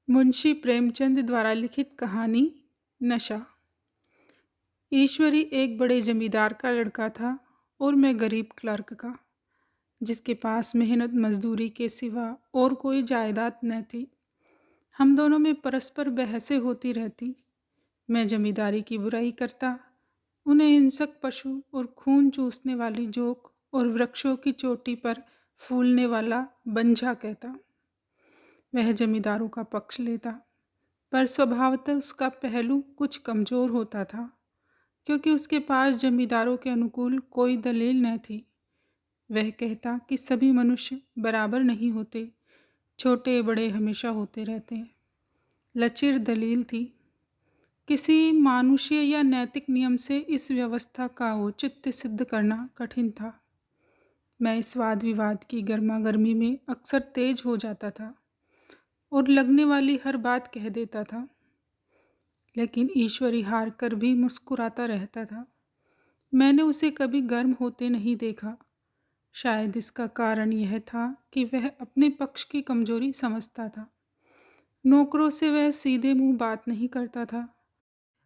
मुंशी प्रेमचंद द्वारा लिखित कहानी नशा। ईश्वरी एक बड़े जमींदार का लड़का था और मैं गरीब क्लर्क का, जिसके पास मेहनत मजदूरी के सिवा और कोई जायदाद न थी। हम दोनों में परस्पर बहसें होती रहती। मैं जमींदारी की बुराई करता, उन्हें हिंसक पशु और खून चूसने वाली जोक और वृक्षों की चोटी पर फूलने वाला बंझा कहता। वह जमींदारों का पक्ष लेता, पर स्वभावतः उसका पहलू कुछ कमजोर होता था, क्योंकि उसके पास जमींदारों के अनुकूल कोई दलील न थी। वह कहता कि सभी मनुष्य बराबर नहीं होते, छोटे बड़े हमेशा होते रहते हैं। लचीर दलील थी। किसी मानुषीय या नैतिक नियम से इस व्यवस्था का औचित्य सिद्ध करना कठिन था। मैं इस वाद विवाद की गर्मा गर्मी में अक्सर तेज हो जाता था और लगने वाली हर बात कह देता था, लेकिन ईश्वरी हार कर भी मुस्कुराता रहता था। मैंने उसे कभी गर्म होते नहीं देखा। शायद इसका कारण यह था कि वह अपने पक्ष की कमजोरी समझता था। नौकरों से वह सीधे मुंह बात नहीं करता था।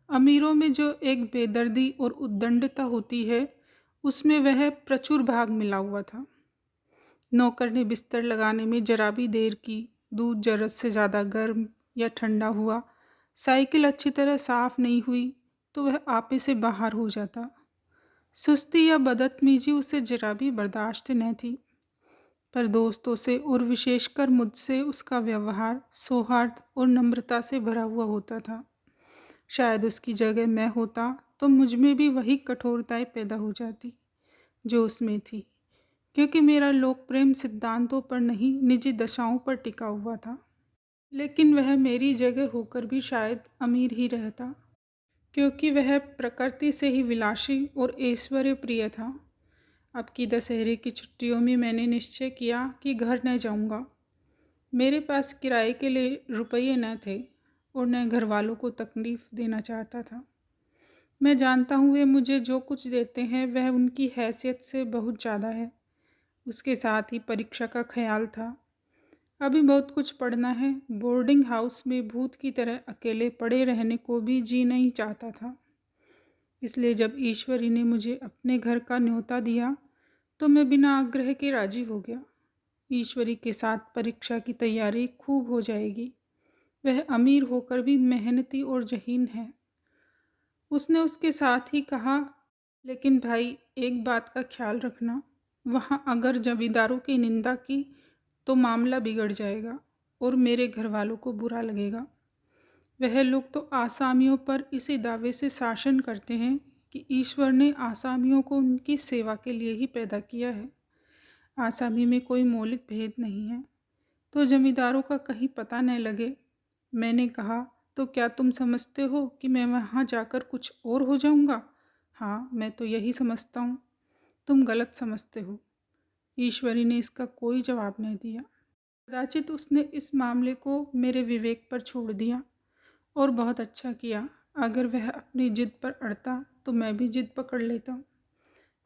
अमीरों में जो एक बेदर्दी और उद्दंडता होती है, उसमें वह प्रचुर भाग मिला हुआ था। नौकर ने बिस्तर लगाने में जरा भी देर की, दूध जरूरत से ज़्यादा गर्म या ठंडा हुआ, साइकिल अच्छी तरह साफ नहीं हुई, तो वह आपे से बाहर हो जाता। सुस्ती या बदतमीजी उसे जरा भी बर्दाश्त न थी, पर दोस्तों से और विशेषकर मुझसे उसका व्यवहार सौहार्द और नम्रता से भरा हुआ होता था। शायद उसकी जगह मैं होता तो मुझ में भी वही कठोरताएं पैदा हो जाती जो उसमें थी, क्योंकि मेरा लोक प्रेम सिद्धांतों पर नहीं, निजी दशाओं पर टिका हुआ था। लेकिन वह मेरी जगह होकर भी शायद अमीर ही रहता, क्योंकि वह प्रकृति से ही विलासी और ऐश्वर्य प्रिय था। अब की दशहरे की छुट्टियों में मैंने निश्चय किया कि घर न जाऊंगा। मेरे पास किराए के लिए रुपये न थे और न घर वालों को तकलीफ देना चाहता था। मैं जानता हूँ वे मुझे जो कुछ देते हैं वह उनकी हैसियत से बहुत ज़्यादा है। उसके साथ ही परीक्षा का ख्याल था। अभी बहुत कुछ पढ़ना है। बोर्डिंग हाउस में भूत की तरह अकेले पड़े रहने को भी जी नहीं चाहता था। इसलिए जब ईश्वरी ने मुझे अपने घर का न्योता दिया तो मैं बिना आग्रह के राजी हो गया। ईश्वरी के साथ परीक्षा की तैयारी खूब हो जाएगी। वह अमीर होकर भी मेहनती और ज़हीन है। उसने उसके साथ ही कहा, लेकिन भाई एक बात का ख्याल रखना, वहाँ अगर जमींदारों की निंदा की तो मामला बिगड़ जाएगा और मेरे घर वालों को बुरा लगेगा। वह लोग तो आसामियों पर इसी दावे से शासन करते हैं कि ईश्वर ने आसामियों को उनकी सेवा के लिए ही पैदा किया है। आसामी में कोई मौलिक भेद नहीं है, तो जमींदारों का कहीं पता न लगे। मैंने कहा, तो क्या तुम समझते हो कि मैं वहाँ जाकर कुछ और हो जाऊँगा? हाँ, मैं तो यही समझता हूँ। तुम गलत समझते हो। ईश्वरी ने इसका कोई जवाब नहीं दिया। कदाचित उसने इस मामले को मेरे विवेक पर छोड़ दिया, और बहुत अच्छा किया। अगर वह अपनी जिद पर अड़ता तो मैं भी जिद पकड़ लेता।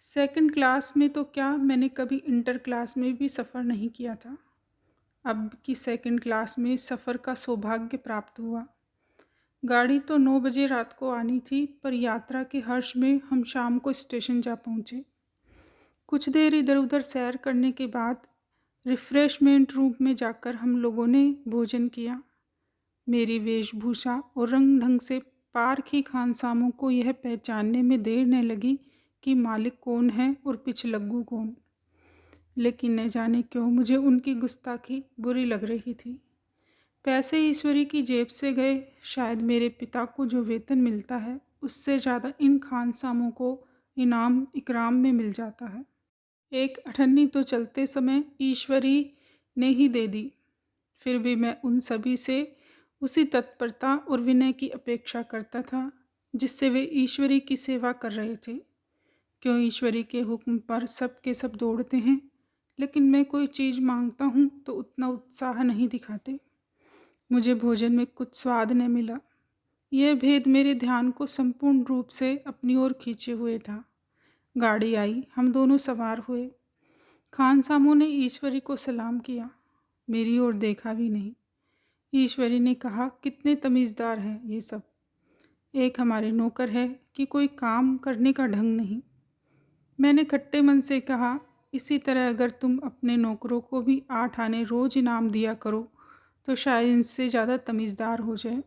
सेकंड क्लास में तो क्या, मैंने कभी इंटर क्लास में भी सफ़र नहीं किया था। अब की सेकंड क्लास में सफ़र का सौभाग्य प्राप्त हुआ। गाड़ी तो 9 बजे रात को आनी थी, पर यात्रा के हर्ष में हम शाम को स्टेशन जा पहुँचे। कुछ देर इधर उधर सैर करने के बाद रिफ्रेशमेंट रूम में जाकर हम लोगों ने भोजन किया। मेरी वेशभूषा और रंग ढंग से पारखी खानसामों को यह पहचानने में देर न लगी कि मालिक कौन है और पिछलग्गू कौन। लेकिन न जाने क्यों मुझे उनकी गुस्ताखी बुरी लग रही थी। पैसे ईश्वरी की जेब से गए। शायद मेरे पिता को जो वेतन मिलता है उससे ज़्यादा इन खानसामों को इनाम इकराम में मिल जाता है। एक अठन्नी तो चलते समय ईश्वरी ने ही दे दी। फिर भी मैं उन सभी से उसी तत्परता और विनय की अपेक्षा करता था जिससे वे ईश्वरी की सेवा कर रहे थे। क्यों ईश्वरी के हुक्म पर सब के सब दौड़ते हैं, लेकिन मैं कोई चीज़ मांगता हूँ तो उतना उत्साह नहीं दिखाते। मुझे भोजन में कुछ स्वाद न मिला। यह भेद मेरे ध्यान को संपूर्ण रूप से अपनी ओर खींचे हुए था। गाड़ी आई, हम दोनों सवार हुए। खानसामों ने ईश्वरी को सलाम किया, मेरी ओर देखा भी नहीं। ईश्वरी ने कहा, कितने तमीज़दार हैं ये सब। एक हमारे नौकर है कि कोई काम करने का ढंग नहीं। मैंने खट्टे मन से कहा, इसी तरह अगर तुम अपने नौकरों को भी 8 आने रोज़ इनाम दिया करो तो शायद इनसे ज़्यादा तमीज़दार हो जाए।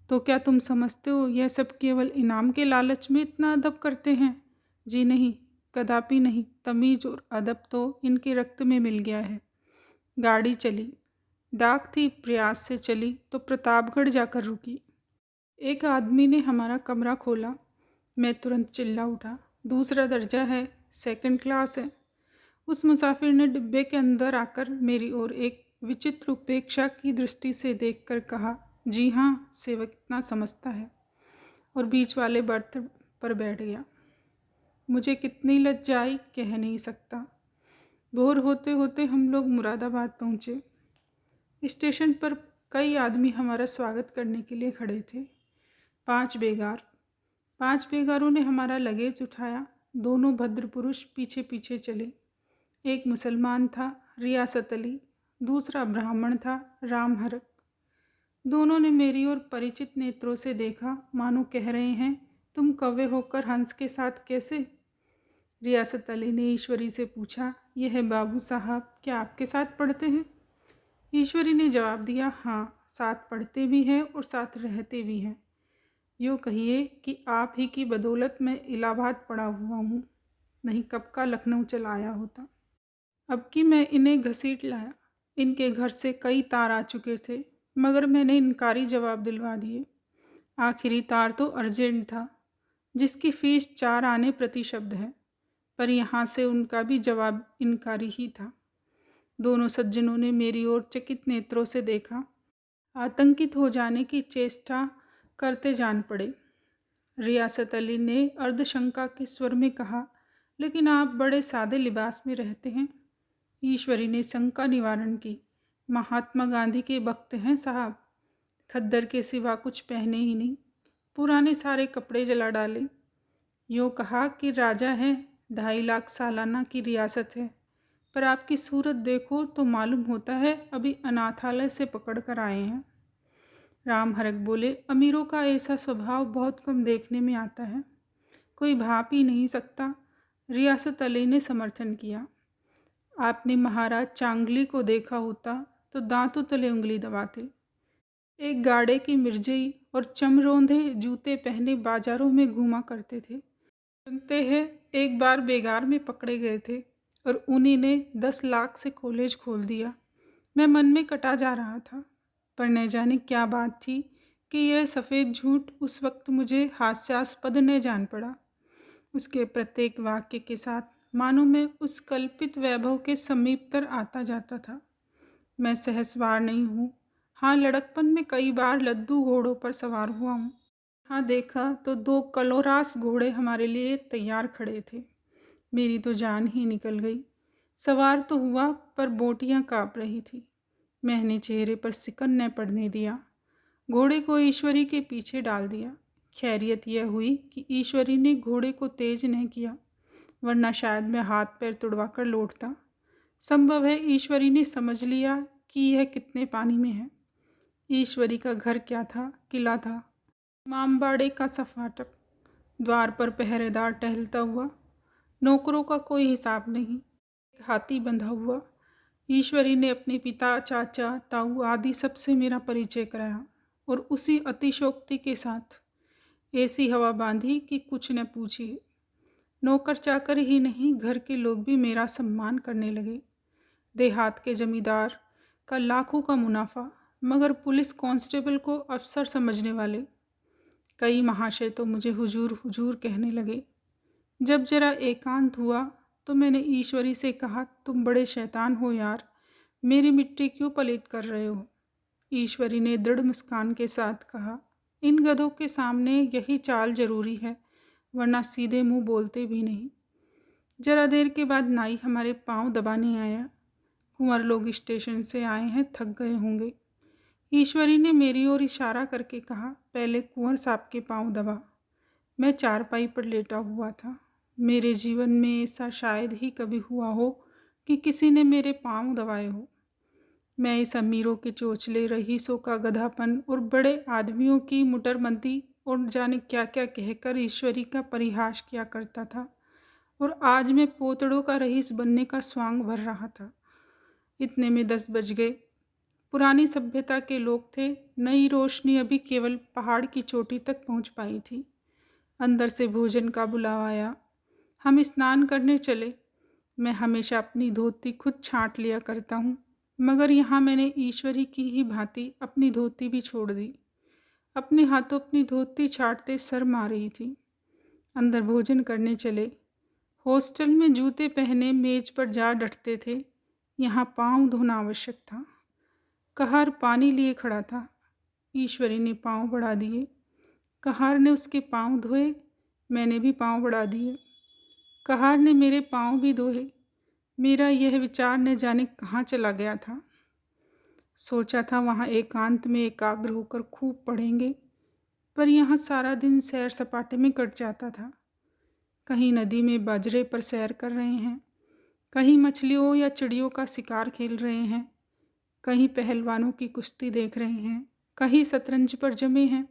तो क्या तुम समझते हो यह सब केवल इनाम के लालच में इतना अदब करते हैं? जी नहीं, कदापि नहीं। तमीज़ और अदब तो इनके रक्त में मिल गया है। गाड़ी चली। डाक थी प्रयास से चली तो प्रतापगढ़ जाकर रुकी। एक आदमी ने हमारा कमरा खोला। मैं तुरंत चिल्ला उठा, दूसरा दर्जा है, सेकंड क्लास है। उस मुसाफिर ने डिब्बे के अंदर आकर मेरी ओर एक विचित्र उपेक्षा की दृष्टि से देखकर कहा, जी हाँ, सेवक इतना समझता है, और बीच वाले बर्थ पर बैठ गया। मुझे कितनी लज्जा आई कह नहीं सकता। भोर होते होते हम लोग मुरादाबाद पहुँचे। स्टेशन पर कई आदमी हमारा स्वागत करने के लिए खड़े थे। 5 बेगारों ने हमारा लगेज उठाया। दोनों भद्र पुरुष पीछे पीछे चले। एक मुसलमान था, रियासत अली। दूसरा ब्राह्मण था, राम हरक। दोनों ने मेरी ओर परिचित नेत्रों से देखा, मानो कह रहे हैं, तुम कौवे होकर हंस के साथ कैसे? रियासत अली ने ईश्वरी से पूछा, यह है बाबू साहब, क्या आपके साथ पढ़ते हैं? ईश्वरी ने जवाब दिया, हाँ, साथ पढ़ते भी हैं और साथ रहते भी हैं। यूँ कहिए कि आप ही की बदौलत मैं इलाहाबाद पड़ा हुआ हूँ, नहीं कब का लखनऊ चला आया होता। अब कि मैं इन्हें घसीट लाया। इनके घर से कई तार आ चुके थे, मगर मैंने इनकारी जवाब दिलवा दिए। आखिरी तार तो अर्जेंट था, जिसकी फीस 4 आने प्रति शब्द है, पर यहाँ से उनका भी जवाब इनकारी ही था। दोनों सज्जनों ने मेरी ओर चकित नेत्रों से देखा। आतंकित हो जाने की चेष्टा करते जान पड़े। रियासत अली ने अर्धशंका के स्वर में कहा, लेकिन आप बड़े सादे लिबास में रहते हैं। ईश्वरी ने शंका निवारण की, महात्मा गांधी के भक्त हैं साहब, खद्दर के सिवा कुछ पहने ही नहीं, पुराने सारे कपड़े जला डाले। यूँ कहा कि राजा हैं, 2.5 लाख सालाना की रियासत है, पर आपकी सूरत देखो तो मालूम होता है अभी अनाथालय से पकड़ कर आए हैं। राम हरक बोले, अमीरों का ऐसा स्वभाव बहुत कम देखने में आता है, कोई भाप ही नहीं सकता। रियासत अली ने समर्थन किया, आपने महाराज चांगली को देखा होता तो दांतों तले उंगली दबाते। एक गाड़े की मिर्जई और चमरौंधे जूते पहने बाजारों में घूमा करते थे। सुनते हैं एक बार बेगार में पकड़े गए थे और उन्हीं ने 10 लाख से कॉलेज खोल दिया। मैं मन में कटा जा रहा था, पर न जाने क्या बात थी कि यह सफ़ेद झूठ उस वक्त मुझे हास्यास्पद न जान पड़ा। उसके प्रत्येक वाक्य के साथ मानो मैं उस कल्पित वैभव के समीपतर आता जाता था। मैं सहसवार नहीं हूँ। हाँ, लड़कपन में कई बार लद्दू घोड़ों पर सवार हुआ हूँ। हाँ, देखा तो 2 कलोरास घोड़े हमारे लिए तैयार खड़े थे। मेरी तो जान ही निकल गई। सवार तो हुआ, पर बोटियाँ काँप रही थी। मैंने चेहरे पर सिकन न पड़ने दिया। घोड़े को ईश्वरी के पीछे डाल दिया। खैरियत यह हुई कि ईश्वरी ने घोड़े को तेज नहीं किया, वरना शायद मैं हाथ पैर तुड़वा कर लौटता। संभव है ईश्वरी ने समझ लिया कि यह कितने पानी में है। ईश्वरी का घर क्या था, किला था, मामबाड़े का सा फाटक, द्वार पर पहरेदार टहलता हुआ, नौकरों का कोई हिसाब नहीं, एक हाथी बंधा हुआ। ईश्वरी ने अपने पिता, चाचा, ताऊ आदि सबसे मेरा परिचय कराया, और उसी अतिशोक्ति के साथ ऐसी हवा बांधी कि कुछ न पूछिए। नौकर चाकर ही नहीं, घर के लोग भी मेरा सम्मान करने लगे। देहात के जमींदार का लाखों का मुनाफा, मगर पुलिस कांस्टेबल को अफसर समझने वाले। कई महाशय तो मुझे हुजूर हुजूर कहने लगे। जब जरा एकांत हुआ तो मैंने ईश्वरी से कहा, तुम बड़े शैतान हो यार, मेरी मिट्टी क्यों पलीत कर रहे हो? ईश्वरी ने दृढ़ मुस्कान के साथ कहा, इन गधों के सामने यही चाल जरूरी है, वरना सीधे मुंह बोलते भी नहीं। जरा देर के बाद नाई हमारे पांव दबाने आया। कुंवर लोग स्टेशन से आए हैं, थक गए होंगे। ईश्वरी ने मेरी ओर इशारा करके कहा, पहले कुंवर साहब के पांव दबा। मैं चारपाई पर लेटा हुआ था। मेरे जीवन में ऐसा शायद ही कभी हुआ हो कि किसी ने मेरे पांव दबाए हो। मैं इस अमीरों के चोचले रईसों का गधापन और बड़े आदमियों की मुटरमंदी और जाने क्या क्या कहकर ईश्वरी का परिहास किया करता था, और आज मैं पोतड़ों का रईस बनने का स्वांग भर रहा था। इतने में 10 बज गए। पुरानी सभ्यता के लोग थे, नई रोशनी अभी केवल पहाड़ की चोटी तक पहुंच पाई थी। अंदर से भोजन का बुलावा आया। हम स्नान करने चले। मैं हमेशा अपनी धोती खुद छांट लिया करता हूँ, मगर यहाँ मैंने ईश्वरी की ही भांति अपनी धोती भी छोड़ दी। अपने हाथों अपनी धोती छाटते शर्म आ रही थी। अंदर भोजन करने चले। हॉस्टल में जूते पहने मेज पर जा डटते थे, यहाँ पाँव धोना आवश्यक था। कहार पानी लिए खड़ा था। ईश्वरी ने पाँव बढ़ा दिए। कहार ने उसके पाँव धोए। मैंने भी पाँव बढ़ा दिए। कहार ने मेरे पाँव भी धोए। मेरा यह विचार न जाने कहाँ चला गया था। सोचा था वहाँ एकांत में एकाग्र होकर खूब पढ़ेंगे, पर यहाँ सारा दिन सैर सपाटे में कट जाता था। कहीं नदी में बाजरे पर सैर कर रहे हैं, कहीं मछलियों या चिड़ियों का शिकार खेल रहे हैं, कहीं पहलवानों की कुश्ती देख रहे हैं, कहीं शतरंज पर जमे हैं।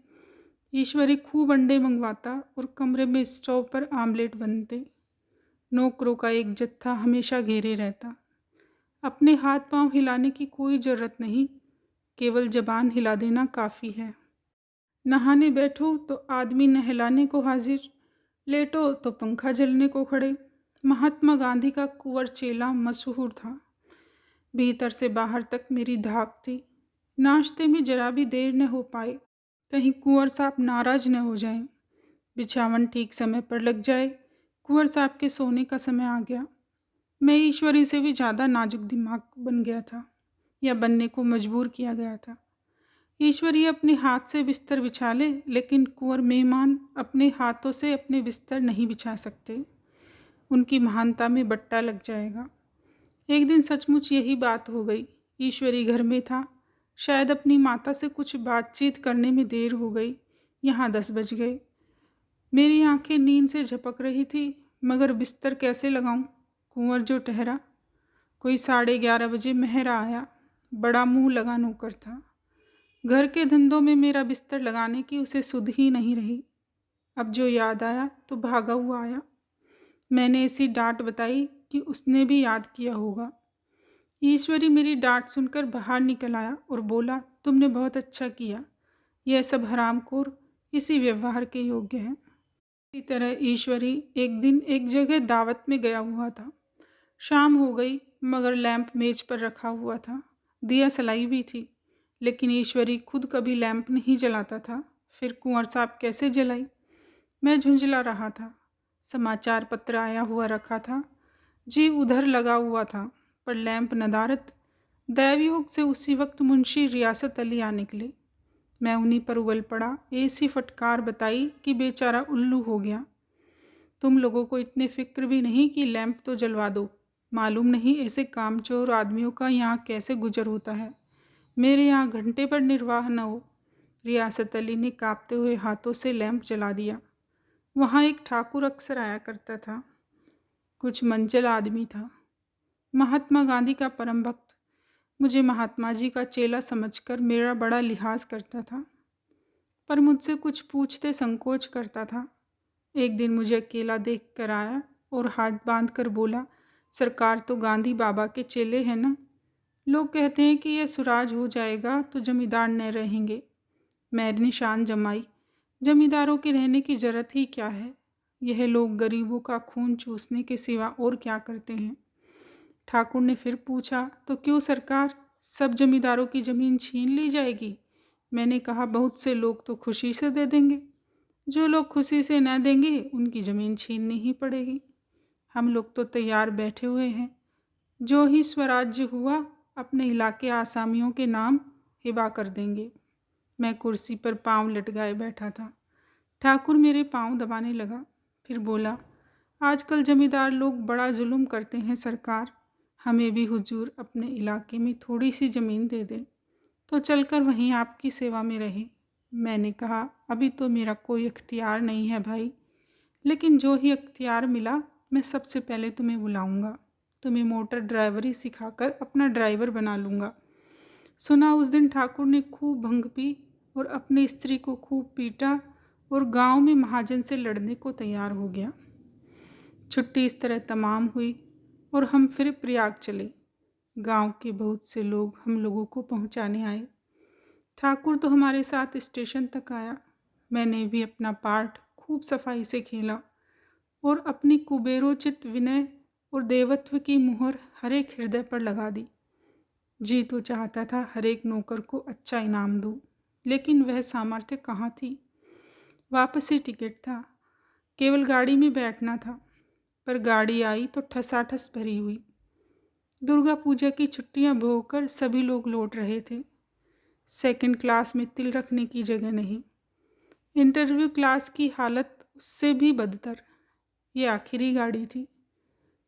ईश्वरी खूब अंडे मंगवाता और कमरे में स्टोव पर आमलेट बनते। नौकरों का एक जत्था हमेशा घेरे रहता। अपने हाथ पांव हिलाने की कोई ज़रूरत नहीं, केवल जबान हिला देना काफ़ी है। नहाने बैठो तो आदमी नहलाने को हाजिर, लेटो तो पंखा झलने को खड़े। महात्मा गांधी का कुंवर चेला मशहूर था। भीतर से बाहर तक मेरी धाक थी। नाश्ते में जरा भी देर न हो पाए, कहीं कुंवर साहब नाराज न हो जाएं। बिछावन ठीक समय पर लग जाए। कुंवर साहब के सोने का समय आ गया। मैं ईश्वरी से भी ज़्यादा नाजुक दिमाग बन गया था, या बनने को मजबूर किया गया था। ईश्वरी अपने हाथ से बिस्तर बिछा ले, लेकिन कुंवर मेहमान अपने हाथों से अपने बिस्तर नहीं बिछा सकते। उनकी महानता में बट्टा लग जाएगा। एक दिन सचमुच यही बात हो गई। ईश्वरी घर में था। शायद अपनी माता से कुछ बातचीत करने में देर हो गई। यहाँ 10 बज गए। मेरी आंखें नींद से झपक रही थी, मगर बिस्तर कैसे लगाऊं? कुंवर जो ठहरा। कोई 11:30 बजे मेहरा आया। बड़ा मुंह लगा नौकर था। घर के धंधों में मेरा बिस्तर लगाने की उसे सुध ही नहीं रही। अब जो याद आया तो भागा हुआ आया। मैंने ऐसी डांट बताई कि उसने भी याद किया होगा। ईश्वरी मेरी डांट सुनकर बाहर निकल आया और बोला, तुमने बहुत अच्छा किया। यह सब हरामखोर इसी व्यवहार के योग्य हैं। इसी तरह ईश्वरी एक दिन एक जगह दावत में गया हुआ था। शाम हो गई, मगर लैंप मेज पर रखा हुआ था। दिया सलाई भी थी, लेकिन ईश्वरी खुद कभी लैंप नहीं जलाता था। फिर कुंवर साहब कैसे जलाई? मैं झुंझला रहा था। समाचार पत्र आया हुआ रखा था। जी उधर लगा हुआ था, पर लैंप नदारत। दैवयोग से उसी वक्त मुंशी रियासत अली आ निकले। मैं उन्हीं पर उबल पड़ा। ऐसी फटकार बताई कि बेचारा उल्लू हो गया। तुम लोगों को इतने फिक्र भी नहीं कि लैंप तो जलवा दो। मालूम नहीं ऐसे कामचोर आदमियों का यहाँ कैसे गुजर होता है। मेरे यहाँ घंटे पर निर्वाह न हो। रियासत अली ने कांपते हुए हाथों से लैंप जला दिया। वहाँ एक ठाकुर अक्सर आया करता था। कुछ मंचल आदमी था। महात्मा गांधी का परम भक्त। मुझे महात्मा जी का चेला समझकर मेरा बड़ा लिहाज करता था, पर मुझसे कुछ पूछते संकोच करता था। एक दिन मुझे अकेला देख कर आया और हाथ बांध कर बोला, सरकार तो गांधी बाबा के चेले हैं ना। लोग कहते हैं कि यह सुराज हो जाएगा तो जमींदार न रहेंगे। मैंने शान जमाई, जमींदारों के रहने की जरूरत ही क्या है? यह लोग गरीबों का खून चूसने के सिवा और क्या करते हैं? ठाकुर ने फिर पूछा, तो क्यों सरकार, सब जमींदारों की ज़मीन छीन ली जाएगी? मैंने कहा, बहुत से लोग तो खुशी से दे देंगे। जो लोग खुशी से न देंगे उनकी ज़मीन छीननी ही पड़ेगी। हम लोग तो तैयार बैठे हुए हैं। जो ही स्वराज्य हुआ अपने इलाके आसामियों के नाम हिबा कर देंगे। मैं कुर्सी पर पांव लटकाए बैठा था। ठाकुर मेरे पांव दबाने लगा, फिर बोला, आजकल जमींदार लोग बड़ा जुल्म करते हैं सरकार। हमें भी हुजूर अपने इलाके में थोड़ी सी ज़मीन दे दें तो चलकर वहीं आपकी सेवा में रहे। मैंने कहा, अभी तो मेरा कोई इख्तियार नहीं है भाई, लेकिन जो ही इख्तियार मिला मैं सबसे पहले तुम्हें बुलाऊंगा। तुम्हें मोटर ड्राइवरी सिखाकर अपना ड्राइवर बना लूँगा। सुना उस दिन ठाकुर ने खूब भंग पी और अपनी स्त्री को खूब पीटा और गांव में महाजन से लड़ने को तैयार हो गया। छुट्टी इस तरह तमाम हुई और हम फिर प्रयाग चले। गांव के बहुत से लोग हम लोगों को पहुंचाने आए। ठाकुर तो हमारे साथ स्टेशन तक आया। मैंने भी अपना पार्ट खूब सफाई से खेला और अपनी कुबेरोचित विनय और देवत्व की मुहर हर एक हृदय पर लगा दी। जी तो चाहता था हर एक नौकर को अच्छा इनाम दूं, लेकिन वह सामर्थ्य कहाँ थी। वापसी टिकट था, केवल गाड़ी में बैठना था, पर गाड़ी आई तो ठसाठस भरी हुई। दुर्गा पूजा की छुट्टियां भोगकर सभी लोग लौट रहे थे। सेकंड क्लास में तिल रखने की जगह नहीं। इंटरव्यू क्लास की हालत उससे भी बदतर। ये आखिरी गाड़ी थी,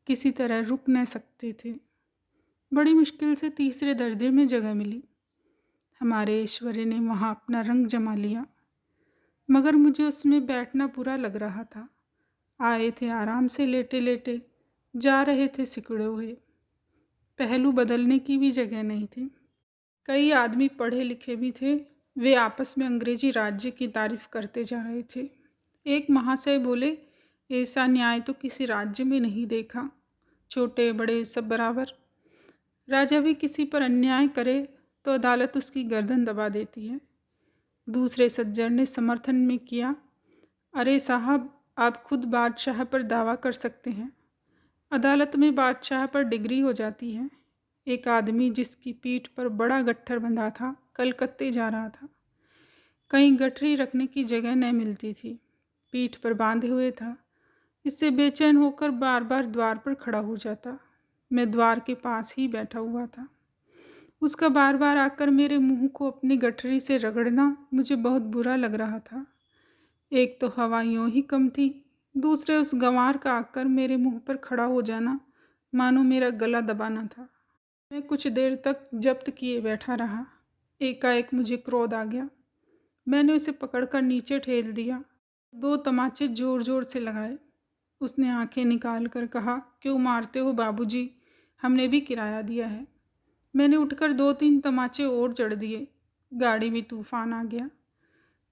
किसी तरह रुक न सकते थे। बड़ी मुश्किल से तीसरे दर्जे में जगह मिली। हमारे ऐश्वर्य ने वहाँ अपना रंग जमा लिया, मगर मुझे उसमें बैठना बुरा लग रहा था। आए थे आराम से लेटे लेटे, जा रहे थे सिकुड़े हुए। पहलू बदलने की भी जगह नहीं थी। कई आदमी पढ़े लिखे भी थे। वे आपस में अंग्रेजी राज्य की तारीफ करते जा रहे थे। एक महाशय बोले, ऐसा न्याय तो किसी राज्य में नहीं देखा, छोटे बड़े सब बराबर। राजा भी किसी पर अन्याय करे तो अदालत उसकी गर्दन दबा देती है। दूसरे सज्जन ने समर्थन में किया, अरे साहब, आप खुद बादशाह पर दावा कर सकते हैं, अदालत में बादशाह पर डिग्री हो जाती है। एक आदमी जिसकी पीठ पर बड़ा गट्ठर बंधा था, कलकत्ते जा रहा था। कहीं गठरी रखने की जगह न मिलती थी, पीठ पर बांधे हुए था। इससे बेचैन होकर बार बार द्वार पर खड़ा हो जाता। मैं द्वार के पास ही बैठा हुआ था। उसका बार बार आकर मेरे मुंह को अपनी गठरी से रगड़ना मुझे बहुत बुरा लग रहा था। एक तो हवा यूं ही कम थी, दूसरे उस गंवार का आकर मेरे मुंह पर खड़ा हो जाना मानो मेरा गला दबाना था। मैं कुछ देर तक जब्त किए बैठा रहा। एकाएक मुझे क्रोध आ गया। मैंने उसे पकड़कर नीचे ठेल दिया, 2 तमाचे जोर जोर से लगाए। उसने आंखें निकाल कर कहा, क्यों मारते हो बाबूजी, हमने भी किराया दिया है। मैंने उठकर 2-3 तमाचे और जड़ दिए। गाड़ी में तूफान आ गया।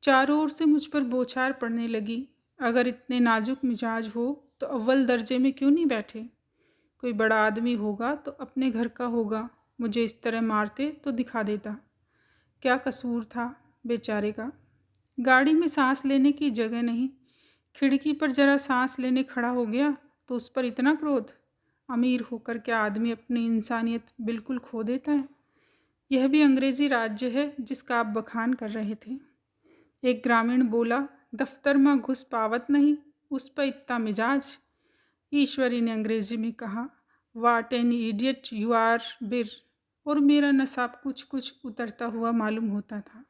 चारों ओर से मुझ पर बौछार पड़ने लगी। अगर इतने नाजुक मिजाज हो तो अव्वल दर्जे में क्यों नहीं बैठे? कोई बड़ा आदमी होगा तो अपने घर का होगा, मुझे इस तरह मारते तो दिखा देता। क्या कसूर था बेचारे का? गाड़ी में सांस लेने की जगह नहीं, खिड़की पर जरा सांस लेने खड़ा हो गया तो उस पर इतना क्रोध। अमीर होकर क्या आदमी अपनी इंसानियत बिल्कुल खो देता है? यह भी अंग्रेजी राज्य है जिसका आप बखान कर रहे थे। एक ग्रामीण बोला, दफ्तर में घुस पावत नहीं, उस पर इतना मिजाज। ईश्वरी ने अंग्रेजी में कहा, what an idiot you are बिर, और मेरा नसाब कुछ कुछ उतरता हुआ मालूम होता था।